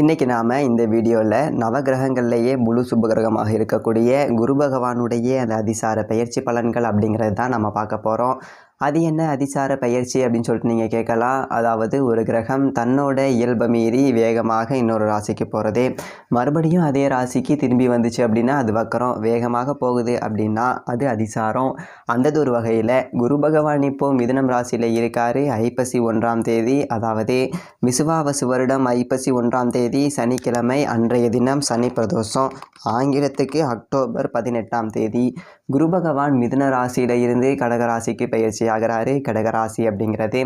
இன்றைக்கி நாம் இந்த வீடியோவில் நவகிரகங்கள்லேயே முழு சுபகிரகமாக இருக்கக்கூடிய குரு பகவானுடைய அந்த அதிசார பயிற்சி பலன்கள் அப்படிங்கிறது தான் நம்ம பார்க்க போகிறோம். அது என்ன அதிசார பயிற்சி அப்படின்னு சொல்லிட்டு நீங்கள் கேட்கலாம். அதாவது ஒரு கிரகம் தன்னோட இயல்பை மீறி வேகமாக இன்னொரு ராசிக்கு போகிறது, மறுபடியும் அதே ராசிக்கு திரும்பி வந்துச்சு அப்படின்னா அது வக்கரம், வேகமாக போகுது அப்படின்னா அது அதிசாரம். அந்த ஒரு வகையில் குரு பகவான் இப்போது மிதுனம் ராசியில் இருக்கார். ஐப்பசி 1ஆம் தேதி, அதாவது விசுவாவசு வருடம் ஐப்பசி 1ஆம் தேதி சனிக்கிழமை, அன்றைய தினம் சனி பிரதோஷம், ஆங்கிலத்துக்கு அக்டோபர் 18ஆம் தேதி குரு பகவான் மிதுன ராசியில் இருந்து கடகராசிக்கு பயிற்சி ஆகிறாரு. கடகராசி அப்படிங்கிறது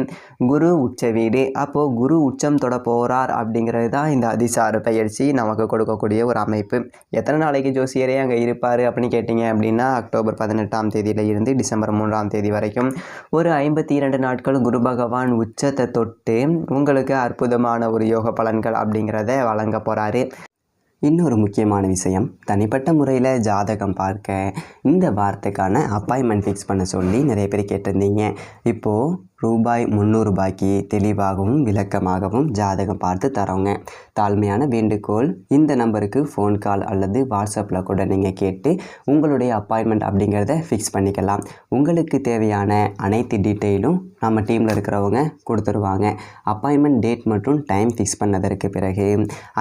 குரு உச்ச வீடு. அப்போது குரு உச்சம் தொட போகிறார் அப்படிங்கிறது தான் இந்த அதிசார பயிற்சி நமக்கு கொடுக்கக்கூடிய ஒரு அமைப்பு. எத்தனை நாளைக்கு ஜோசியரே அங்கே இருப்பார் அப்படின்னு கேட்டிங்க அப்படின்னா அக்டோபர் 18ஆம் தேதியில் இருந்து டிசம்பர் 3ஆம் தேதி வரைக்கும் ஒரு 52 நாட்கள் குரு பகவான் உச்சத்தை தொட்டு உங்களுக்கு அற்புதமான ஒரு யோக பலன்கள் அப்படிங்கிறத வழங்க போகிறாரு. இன்னொரு முக்கியமான விஷயம், தனிப்பட்ட முறையில் ஜாதகம் பார்க்க இந்த வாரத்துக்கான அப்பாயின்மெண்ட் ஃபிக்ஸ் பண்ண சொல்லி நிறைய பேர் கேட்டிருந்தீங்க. இப்போது ரூபாய் 300 தெளிவாகவும் விளக்கமாகவும் ஜாதகம் பார்த்து தரோங்க. தாழ்மையான வேண்டுகோள், இந்த நம்பருக்கு ஃபோன் கால் அல்லது வாட்ஸ்அப்பில் கூட நீங்கள் கேட்டு உங்களுடைய அப்பாயின்மெண்ட் அப்படிங்கிறத ஃபிக்ஸ் பண்ணிக்கலாம். உங்களுக்கு தேவையான அனைத்து டீட்டெயிலும் நம்ம டீமில் இருக்கிறவங்க கொடுத்துருவாங்க. அப்பாயின்மெண்ட் டேட் மற்றும் டைம் ஃபிக்ஸ் பண்ணதற்கு பிறகு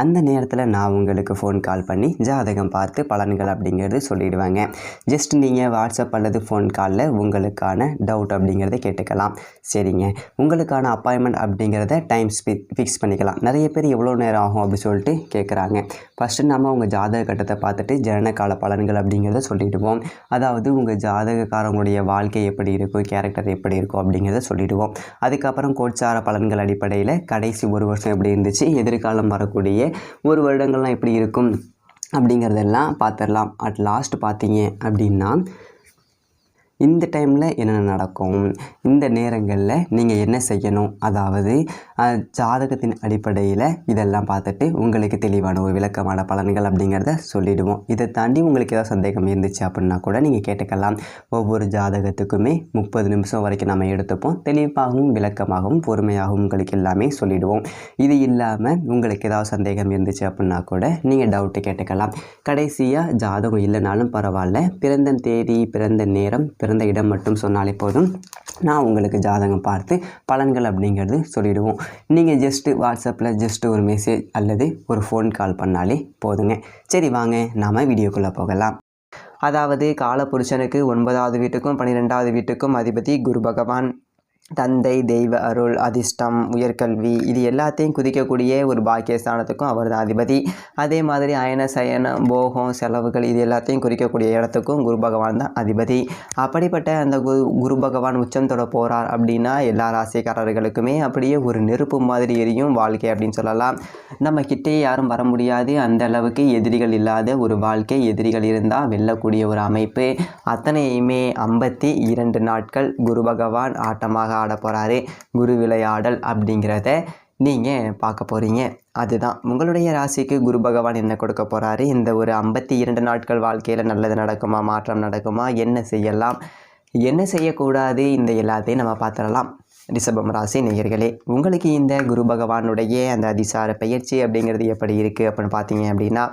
அந்த நேரத்தில் நான் உங்களுக்கு ஃபோன் கால் பண்ணி ஜாதகம் பார்த்து பலன்கள் அப்படிங்கிறது சொல்லிவிடுவாங்க. ஜஸ்ட் நீங்கள் வாட்ஸ்அப் அல்லது ஃபோன் காலில் உங்களுக்கான டவுட் அப்படிங்கிறத கேட்டுக்கலாம். சரிங்க, உங்களுக்கான அப்பாயின்மெண்ட் அப்படிங்கிறத டைம் ஃபிக்ஸ் பண்ணிக்கலாம். நிறைய பேர் எவ்வளோ நேரம் ஆகும் அப்படி சொல்லிட்டு கேட்குறாங்க. ஃபஸ்ட்டு நம்ம உங்கள் ஜாதக கட்டத்தை பார்த்துட்டு ஜனனகால பலன்கள் அப்படிங்கிறத சொல்லிவிடுவோம். அதாவது உங்கள் ஜாதகக்காரங்களுடைய வாழ்க்கை எப்படி இருக்கும், கேரக்டர் எப்படி இருக்கும் அப்படிங்கிறத சொல்லிவிடுவோம். அதுக்கப்புறம் கோட்சார பலன்கள் அடிப்படையில் கடைசி ஒரு வருஷம் எப்படி இருந்துச்சு, எதிர்காலம் வரக்கூடிய ஒரு வருடங்கள்லாம் எப்படி இருக்கும் அப்படிங்கிறதெல்லாம் பார்த்துடலாம். அட் லாஸ்ட் பார்த்தீங்க அப்படின்னா இந்த டைமில் என்னென்ன நடக்கும், இந்த நேரங்களில் நீங்கள் என்ன செய்யணும், அதாவது ஜாதகத்தின் அடிப்படையில் இதெல்லாம் பார்த்துட்டு உங்களுக்கு தெளிவான ஒரு விளக்கமான பலன்கள் அப்படிங்கிறத சொல்லிவிடுவோம். இதை தாண்டி உங்களுக்கு ஏதாவது சந்தேகம் இருந்துச்சு அப்படின்னா கூட நீங்கள் கேட்டுக்கலாம். ஒவ்வொரு ஜாதகத்துக்குமே 30 நிமிஷம் வரைக்கும் நம்ம எடுத்துப்போம். தெளிவாகவும் விளக்கமாகவும் பொறுமையாகவும் உங்களுக்கு எல்லாமே சொல்லிவிடுவோம். இது இல்லாமல் உங்களுக்கு ஏதாவது சந்தேகம் இருந்துச்சு அப்படின்னா கூட நீங்கள் டவுட்டு கேட்டுக்கலாம். கடைசியாக ஜாதகம் இல்லைனாலும் பரவாயில்ல, பிறந்த தேதி, பிறந்த நேரம், பிறந்த இடம் மட்டும் சொன்னாலே போதும், நான் உங்களுக்கு ஜாதகம் பார்த்து பலன்கள் அப்படிங்கிறது சொல்லிவிடுவோம். நீங்கள் ஜஸ்ட்டு வாட்ஸ்அப்பில் ஜஸ்ட்டு ஒரு மெசேஜ் அல்லது ஒரு ஃபோன் கால் பண்ணாலே போதுங்க. சரி, வாங்க நாம் வீடியோக்குள்ளே போகலாம். அதாவது காலபுருஷனுக்கு 9வது வீட்டுக்கும் 12வது வீட்டுக்கும் அதிபதி குரு பகவான். தந்தை, தெய்வ அருள், அதிர்ஷ்டம், உயர்கல்வி இது எல்லாத்தையும் குதிக்கக்கூடிய ஒரு பாக்கியஸ்தானத்துக்கும் அவர் தான் அதிபதி. அதே மாதிரி அயன சயனம், போகம், செலவுகள் இது எல்லாத்தையும் குறிக்கக்கூடிய இடத்துக்கும் குரு பகவான் தான் அதிபதி. அப்படிப்பட்ட அந்த குரு பகவான் உச்சம் தொட போகிறார் அப்படின்னா எல்லா ராசிக்காரர்களுக்குமே அப்படியே ஒரு நெருப்பு மாதிரி எரியும் வாழ்க்கை அப்படின்னு சொல்லலாம். நம்ம கிட்டே யாரும் வர முடியாது, அந்த அளவுக்கு எதிரிகள் இல்லாத ஒரு வாழ்க்கை, எதிரிகள் இருந்தால் வெல்லக்கூடிய ஒரு அமைப்பு. அத்தனையுமே 52 நாட்கள் குரு பகவான் ஆட்டமாக ஆட போகிறாரு. குரு விளையாடல் அப்படிங்கிறத நீங்கள் பார்க்க போகிறீங்க. அதுதான் உங்களுடைய ராசிக்கு குரு பகவான் என்ன கொடுக்க போகிறாரு, இந்த ஒரு 52 நாட்கள் வாழ்க்கையில் நல்லது நடக்குமா, மாற்றம் நடக்குமா, என்ன செய்யலாம், என்ன செய்யக்கூடாது, இந்த எல்லாத்தையும் நம்ம பார்த்துடலாம். ரிஷபம் ராசி நேயர்களே, உங்களுக்கு இந்த குரு பகவானுடைய அந்த அதிசார பயிற்சி அப்படிங்கிறது எப்படி இருக்குது அப்படின்னு பார்த்தீங்க அப்படின்னா,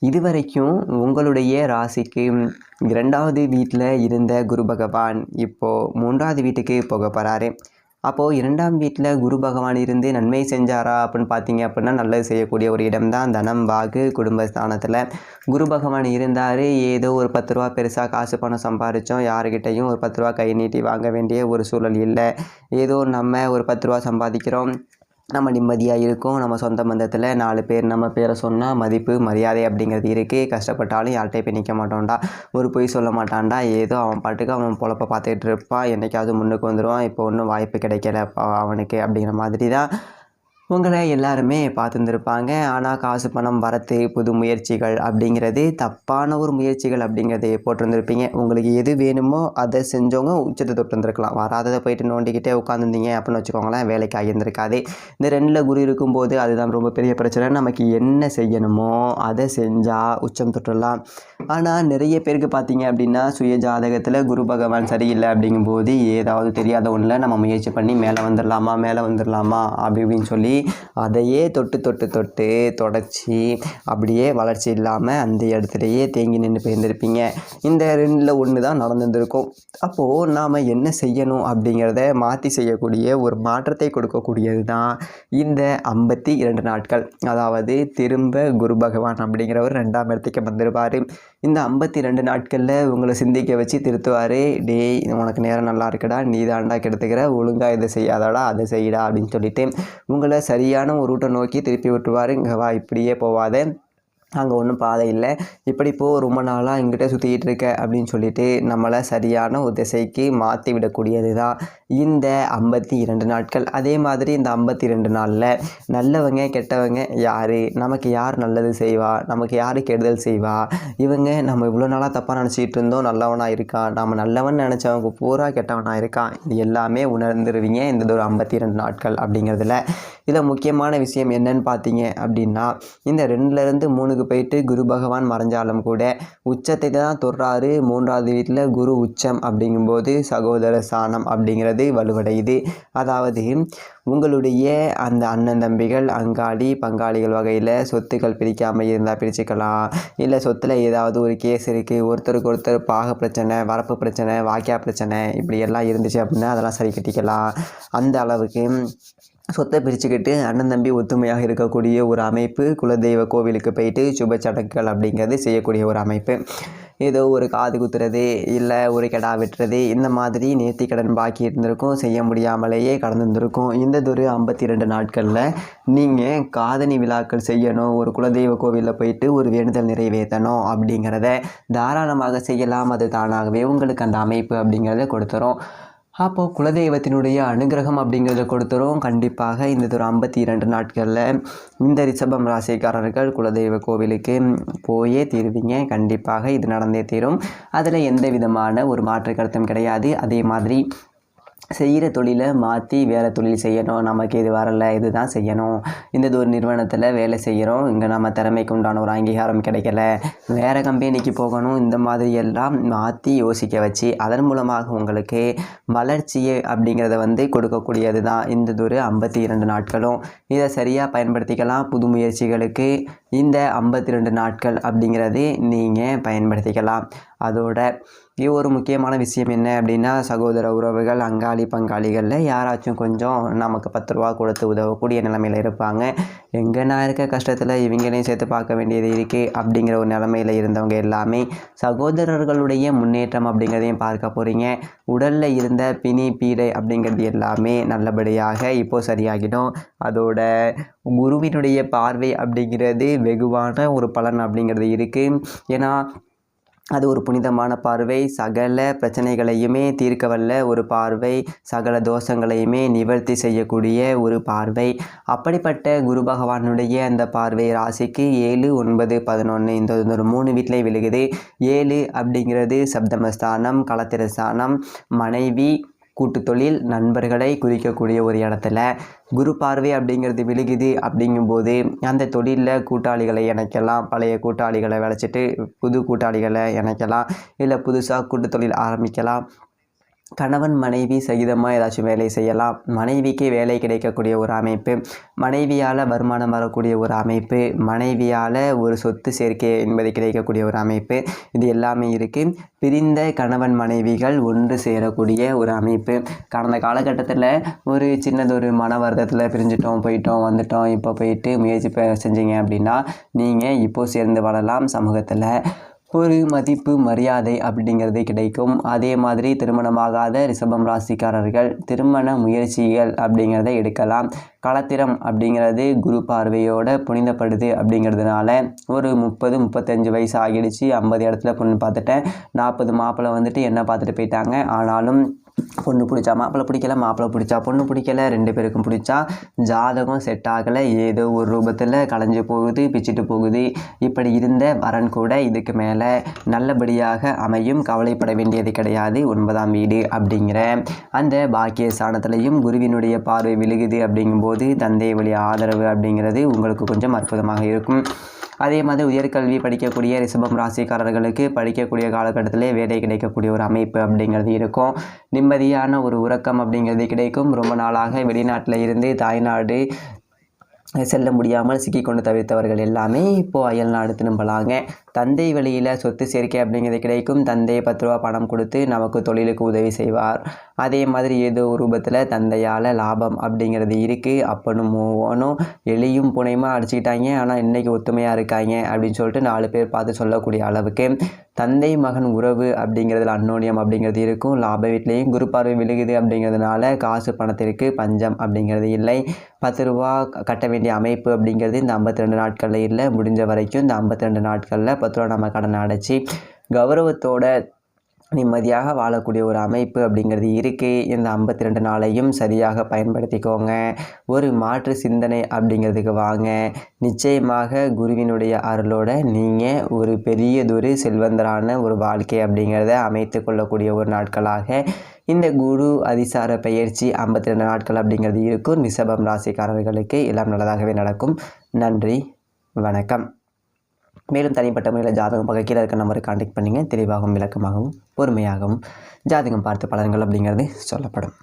இதுவரைக்கும் உங்களுடைய ராசிக்கு 2வது வீட்டில் இருந்த குரு பகவான் இப்போது 3வது வீட்டுக்கு போக போகிறாரு. அப்போது 2ஆம் வீட்டில் குரு பகவான் இருந்து நன்மை செஞ்சாரா அப்படின்னு பார்த்தீங்க அப்படின்னா நல்லது செய்யக்கூடிய ஒரு இடம் தான் தனம், வாக்கு, குடும்பஸ்தானத்தில் குரு பகவான் இருந்தார். ஏதோ ஒரு 10 ரூபா பெருசாக காசு பணம் சம்பாதிச்சோம், யாருக்கிட்டையும் ஒரு 10 ரூபா கை நீட்டி வாங்க வேண்டிய ஒரு சூழல் இல்லை. ஏதோ நம்ம ஒரு 10 ரூபா சம்பாதிக்கிறோம், நம்ம நிம்மதியாக இருக்கும், நம்ம சொந்த பந்தத்தில் 4 பேர் நம்ம பேரை சொன்னால் மதிப்பு மரியாதை அப்படிங்கிறது இருக்குது. கஷ்டப்பட்டாலும் யார்கிட்டே போய் நிற்க மாட்டோம்டா, ஒரு பொய் சொல்ல மாட்டான்டா, ஏதோ அவன் பாட்டுக்கு அவன் பொழப்ப பார்த்துக்கிட்டு இருப்பான், என்றைக்காவது முன்னுக்கு வந்துடுவான், இப்போ ஒன்றும் வாய்ப்பு கிடைக்கல அவனுக்கு அப்படிங்கிற மாதிரி தான் உங்களை எல்லாருமே பார்த்துருந்துருப்பாங்க. ஆனால் காசு பணம் வரத்து, புது முயற்சிகள் அப்படிங்கிறது தப்பான ஒரு முயற்சிகள் அப்படிங்கிறத போட்டிருந்துருப்பீங்க. உங்களுக்கு எது வேணுமோ அதை செஞ்சவங்க உச்சத்தை தொட்டுருந்துருக்கலாம். வராததை போயிட்டு நோண்டிக்கிட்டே உட்காந்துருந்தீங்க அப்படின்னு வச்சுக்கோங்களேன், வேலைக்கு ஆகியிருந்திருக்காது. இந்த 2ல் குரு இருக்கும்போது அதுதான் ரொம்ப பெரிய பிரச்சனை. நமக்கு என்ன செய்யணுமோ அதை செஞ்சால் உச்சம் தொட்டுடலாம். ஆனால் நிறைய பேருக்கு பார்த்தீங்க அப்படின்னா சுய ஜாதகத்தில் குரு பகவான் சரியில்லை அப்படிங்கும்போது ஏதாவது தெரியாத ஒன்றில் நம்ம முயற்சி பண்ணி மேலே வந்துடலாமா அப்படி இப்படின்னு சொல்லி அதையே தொட்டு தொட்டு தொட்டு தொடச்சி அப்படியே வளர்ச்சி இல்லாமல் அந்த இடத்துலையே தேங்கி நின்று போயிருந்திருப்பீங்க. இந்த 2ல் 1 தான் நடந்திருந்திருக்கும். அப்போது நாம் என்ன செய்யணும் அப்படிங்கிறத மாற்றி செய்யக்கூடிய ஒரு மாற்றத்தை கொடுக்கக்கூடியது தான் இந்த 52 நாட்கள். அதாவது திரும்ப குரு பகவான் அப்படிங்கிறவர் 2ஆம் இடத்துக்கு வந்துடுவார். இந்த 52 நாட்களில் உங்களை சிந்திக்க வச்சு திருத்துவார். டேய், உனக்கு நேரம் நல்லா இருக்குடா, நீ தாண்டா கெடுத்துக்கிற, ஒழுங்காக இதை செய்யாதடா, அதை செய்யடா அப்படின்னு சொல்லிட்டு உங்களை சரியான ஒரு ரூட்டை நோக்கி திருப்பி விட்டுருவார். இங்கே வா, இப்படியே போவாத, அங்கே ஒன்றும் பாதை இல்லை, இப்படி ரொம்ப நாளாக எங்கிட்ட சுற்றிக்கிட்டு இருக்க அப்படின்னு சொல்லிட்டு நம்மளை சரியான ஒரு திசைக்கு மாற்றி விடக்கூடியது தான் இந்த 52 நாட்கள். அதே மாதிரி இந்த 52 நாளில் நல்லவங்க கெட்டவங்க யார், நமக்கு யார் நல்லது செய்வா, நமக்கு யார் கெடுதல் செய்வா, இவங்க நம்ம இவ்வளோ நாளாக தப்பாக நினச்சிக்கிட்டு இருந்தோம் நல்லவனாக இருக்கான், நம்ம நல்லவன் நினச்சவங்க பூரா கெட்டவனாக இருக்கான், இது எல்லாமே உணர்ந்துருவீங்க இந்த ஒரு 52 நாட்கள் அப்படிங்கிறதுல. இதில் முக்கியமான விஷயம் என்னன்னு பார்த்தீங்க அப்படின்னா, இந்த 2லேருந்து 3க்கு போயிட்டு குரு பகவான் மறைஞ்சாலும் கூட உச்சத்தை தான் தொடுறாரு. 3வது வீட்டில் குரு உச்சம் அப்படிங்கும்போது சகோதர ஸ்தானம் அப்படிங்கிறது வலுவடையுது. அதாவது உங்களுடைய அந்த அண்ணன் தம்பிகள், அங்காளி பங்காளிகள் வகையில் சொத்துக்கள் பிரிக்காமல் இருந்தால் பிரிச்சுக்கலாம். இல்லை சொத்தில் ஏதாவது ஒரு கேஸ் இருக்குது, ஒருத்தருக்கு ஒருத்தர் பாக பிரச்சனை, வரப்பு பிரச்சனை, வாக்கியா பிரச்சனை, இப்படி எல்லாம் இருந்துச்சு அப்படின்னா அதெல்லாம் சரி கட்டிக்கலாம். அந்த அளவுக்கு சொத்தை பிரிச்சுக்கிட்டு அண்ணன் தம்பி ஒத்துமையாக இருக்கக்கூடிய ஒரு அமைப்பு. குலதெய்வ கோவிலுக்கு போயிட்டு சுப சடங்குகள் அப்படிங்கிறது செய்யக்கூடிய ஒரு அமைப்பு. ஏதோ ஒரு காது குத்துறது, இல்லை ஒரு கெடா வெட்டுறது, இந்த மாதிரி நேர்த்திக்கடன் பாக்கி இருந்திருக்கும், செய்ய முடியாமலேயே கடந்துருந்துருக்கும். இந்த ஒரு 52 நாட்களில் நீங்கள் காதணி விழாக்கள் செய்யணும், ஒரு குலதெய்வ கோவிலில் போயிட்டு ஒரு வேண்டுதல் நிறைவேற்றணும் அப்படிங்கிறத தாராளமாக செய்யலாம். அது தானாகவே உங்களுக்கு அந்த அமைப்பு அப்படிங்கிறத கொடுத்துரும். அப்போது குலதெய்வத்தினுடைய அனுகிரகம் அப்படிங்கிறத கொடுத்துரும். கண்டிப்பாக இந்த ஒரு 52 நாட்களில் இந்த ரிஷபம் ராசிக்காரர்கள் குலதெய்வ கோவிலுக்கு போயே தீருவீங்க. கண்டிப்பாக இது நடந்தே தீரும். அதில் எந்த விதமான ஒரு மாற்று கருத்தும் கிடையாது. அதே மாதிரி செய்கிற தொழிலை மாற்றி வேறு தொழில் செய்யணும், நமக்கு இது வரலை, இது தான் செய்யணும், இந்த ஒரு நிறுவனத்தில் வேலை செய்கிறோம், இங்கே நம்ம திறமைக்கு உண்டான ஒரு அங்கீகாரம் கிடைக்கல, வேறு கம்பெனிக்கு போகணும், இந்த மாதிரி எல்லாம் மாற்றி யோசிக்க வச்சு அதன் மூலமாக உங்களுக்கு வளர்ச்சியை அப்படிங்கிறத கொடுக்கக்கூடியது தான் இந்த ஒரு 52 நாட்களும். இதை சரியாக பயன்படுத்திக்கலாம். புது முயற்சிகளுக்கு இந்த 52 நாட்கள் அப்படிங்கிறது நீங்கள் பயன்படுத்திக்கலாம். அதோட ஒரு முக்கியமான விஷயம் என்ன அப்படின்னா, சகோதர உறவுகள், அங்காளி பங்காளிகளில் யாராச்சும் கொஞ்சம் நமக்கு 10 ரூபா கொடுத்து உதவக்கூடிய நிலைமையில் இருப்பாங்க. எங்கே நான் இருக்க கஷ்டத்தில் இவங்களையும் சேர்த்து பார்க்க வேண்டியது இருக்குது அப்படிங்கிற ஒரு நிலைமையில் இருந்தவங்க எல்லாமே சகோதரர்களுடைய முன்னேற்றம் அப்படிங்கிறதையும் பார்க்க போகிறீங்க. உடலில் இருந்த பிணி பீடை அப்படிங்கிறது எல்லாமே நல்லபடியாக இப்போது சரியாகிடும். அதோட குருவினுடைய பார்வை அப்படிங்கிறது வெகுவான ஒரு பலன் அப்படிங்கிறது இருக்குது. ஏன்னா அது ஒரு புனிதமான பார்வை, சகல பிரச்சனைகளையுமே தீர்க்க வல்ல ஒரு பார்வை, சகல தோஷங்களையுமே நிவர்த்தி செய்யக்கூடிய ஒரு பார்வை. அப்படிப்பட்ட குரு பகவானுடைய அந்த பார்வை ராசிக்கு 7, 9, 11 இந்த ஒரு 3 வீட்டிலே விழுகுது. 7 அப்படிங்கிறது சப்தமஸ்தானம், களத்திரஸ்தானம், மனைவி, கூட்டு தொழில், நண்பர்களை குறிக்கக்கூடிய ஒரு இடத்துல குரு பார்வை அப்படிங்கிறது விழுகுது. அப்படிங்கும்போது அந்த தொழிலில் கூட்டாளிகளை இணைக்கலாம், பழைய கூட்டாளிகளை விளைச்சிட்டு புது கூட்டாளிகளை இணைக்கலாம், இல்லை புதுசாக கூட்டு தொழில் ஆரம்பிக்கலாம். கணவன் மனைவி சகிதமாக ஏதாச்சும் வேலை செய்யலாம். மனைவிக்கு வேலை கிடைக்கக்கூடிய ஒரு அமைப்பு, மனைவியால் வருமானம் வரக்கூடிய ஒரு அமைப்பு, மனைவியால் ஒரு சொத்து சேர்க்கை என்பது கிடைக்கக்கூடிய ஒரு அமைப்பு, இது எல்லாமே இருக்குது. பிரிந்த கணவன் மனைவிகள் ஒன்று சேரக்கூடிய ஒரு அமைப்பு. கடந்த காலகட்டத்தில் ஒரு சின்னதொரு மன வருத்தத்தில் பிரிஞ்சிட்டோம், போயிட்டோம் வந்துட்டோம், இப்போ போயிட்டு முயற்சி செஞ்சீங்க அப்படின்னா நீங்கள் இப்போது சேர்ந்து வாழலாம். சமூகத்தில் ஒரு மதிப்பு மரியாதை அப்படிங்கிறது கிடைக்கும். அதே மாதிரி திருமணமாகாத ரிஷபம் ராசிக்காரர்கள் திருமண முயற்சிகள் அப்படிங்கிறத எடுக்கலாம். களத்திரம் அப்படிங்கிறது குரு பார்வையோட புனிதப்படுது. அப்படிங்கிறதுனால ஒரு 30, 35 வயசு ஆகிடுச்சு, 50 இடத்துல பொண்ணு பார்த்துட்டேன், 40 மாப்பிள்ளை என்ன பார்த்துட்டு போயிட்டாங்க, ஆனாலும் பொண்ணு பிடிச்சா மாப்பிள்ளை பிடிக்கல, மாப்பிள்ளை பிடிச்சா பொண்ணு பிடிக்கல, 2 பேருக்கும் பிடிச்சா ஜாதகம் செட் ஆகலை, ஏதோ ஒரு ரூபத்தில் கலைஞ்சு போகுது, பிச்சுட்டு போகுது. இப்படி இருந்த வரன் கூட இதுக்கு மேலே நல்லபடியாக அமையும், கவலைப்பட வேண்டியது கிடையாது. 9ஆம் வீடு அப்படிங்கிற அந்த பாக்கிய ஸ்தானத்திலையும் குருவினுடைய பார்வை விழுகுது. அப்படிங்கும்போது தந்தை வழி ஆதரவு அப்படிங்கிறது உங்களுக்கு கொஞ்சம் அற்புதமாக இருக்கும். அதே மாதிரி உயர்கல்வி படிக்கக்கூடிய ரிஷபம் ராசிக்காரர்களுக்கு படிக்கக்கூடிய காலகட்டத்திலே வேலை கிடைக்கக்கூடிய ஒரு அமைப்பு அப்படிங்கிறது இருக்கும். நிம்மதியான ஒரு உறக்கம் அப்படிங்கிறது கிடைக்கும். ரொம்ப நாளாக வெளிநாட்டில் இருந்து தாய்நாடு செல்ல முடியாமல் சிக்கிக்கொண்டு தவிர்த்தவர்கள் எல்லாமே இப்போது அயல்நாடு திரும்பலாங்க. தந்தை வழியில் சொத்து சேர்க்கை அப்படிங்கிறது கிடைக்கும். தந்தை 10 ரூபா பணம் கொடுத்து நமக்கு தொழிலுக்கு உதவி செய்வார். அதே மாதிரி ஏதோ ஒரு ரூபத்தில் தந்தையால் லாபம் அப்படிங்கிறது இருக்குது. அப்பனும் மூவனும் எலியும் புனையுமா அடிச்சுக்கிட்டாங்க, ஆனால் இன்றைக்கி ஒத்துமையாக இருக்காங்க அப்படின்னு சொல்லிட்டு 4 பேர் பார்த்து சொல்லக்கூடிய அளவுக்கு தந்தை மகன் உறவு அப்படிங்கிறதுல அந்யோன்யம் அப்படிங்கிறது இருக்கும். லாப வீட்லேயும் குரு பார்வை விழுகுது அப்படிங்கிறதுனால காசு பணத்திற்கு பஞ்சம் அப்படிங்கிறது இல்லை. 10 ரூபா கட்ட வேண்டிய அமைப்பு அப்படிங்கிறது இந்த 52 நாட்களில் இல்லை. முடிஞ்ச வரைக்கும் இந்த 52 நாட்களில் 10 ரூபா நம்ம கடனை அடைச்சி கௌரவத்தோட நிம்மதியாக வாழக்கூடிய ஒரு அமைப்பு அப்படிங்கிறது இருக்குது. இந்த 52 நாளையும் சரியாக பயன்படுத்திக்கோங்க. ஒரு மாற்று சிந்தனை அப்படிங்கிறதுக்கு வாங்க. நிச்சயமாக குருவினுடைய அருளோட நீங்கள் ஒரு பெரியதொரு செல்வந்தரான ஒரு வாழ்க்கை அப்படிங்கிறத அமைத்து கொள்ளக்கூடிய ஒரு நாட்களாக இந்த குரு அதிசார பயிற்சி 52 நாட்கள் அப்படிங்கிறது இருக்கும். ரிஷபம் ராசிக்காரர்களுக்கு எல்லாம் நல்லதாகவே நடக்கும். நன்றி, வணக்கம். மேலும் தனிப்பட்ட முறையில் ஜாதகம் பார்க்க கீழே இருக்க நம்பரை கான்டாக்ட் பண்ணிங்க. தெளிவாகவும் விளக்கமாகவும் பொறுமையாகவும் ஜாதகம் பார்த்து பலன்கள் அப்படிங்கிறது சொல்லப்படும்.